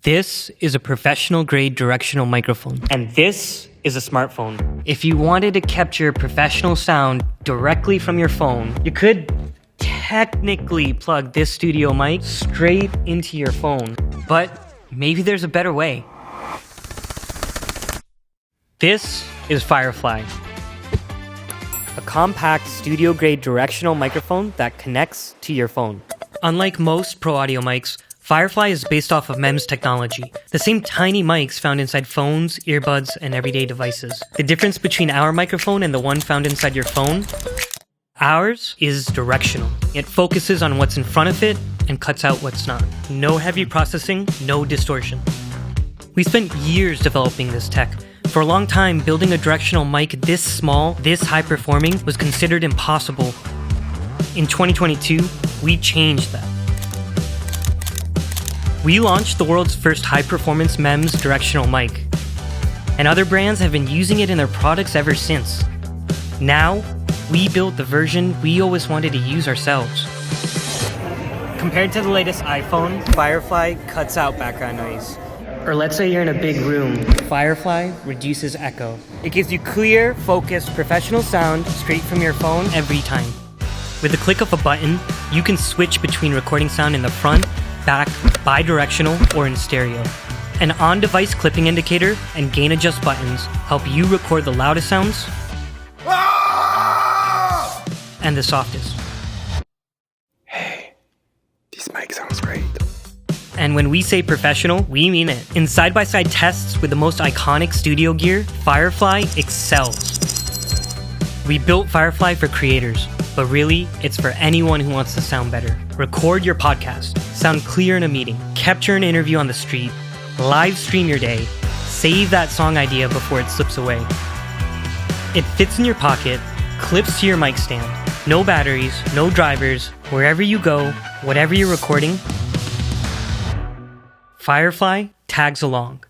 This is a professional-grade directional microphone, and this is a smartphone. If you wanted to capture professional sound directly from your phone, you could technically plug this studio mic straight into your phone, but maybe there's a better way. This is Firefly, a compact studio-grade directional microphone that connects to your phone. Unlike most pro audio mics, Firefly is based off of MEMS technology, the same tiny mics found inside phones, earbuds, and everyday devices. The difference between our microphone and the one found inside your phone? Ours is directional. It focuses on what's in front of it and cuts out what's not. No heavy processing, no distortion. We spent years developing this tech. For a long time, building a directional mic this small, this high-performing was considered impossible. In 2022, we changed that. We launched the world's first high-performance MEMS directional mic, and other brands have been using it in their products ever since. Now, we built the version we always wanted to use ourselves. Compared to the latest iPhone, Firefly cuts out background noise. Or let's say you're in a big room, Firefly reduces echo. It gives you clear, focused, professional sound straight from your phone every time. With the click of a button, you can switch between recording sound in the front, back, bi-directional, or in stereo. An on-device clipping indicator and gain adjust buttons help you record the loudest sounds and the softest. Hey, this mic sounds great. And when we say professional, we mean it. In side-by-side tests with the most iconic studio gear, Firefly excels. We built Firefly for creators, but really, it's for anyone who wants to sound better. Record your podcast, sound clear in a meeting, capture an interview on the street, live stream your day, save that song idea before it slips away. It fits in your pocket, clips to your mic stand, no batteries, no drivers, wherever you go, whatever you're recording, Firefly tags along.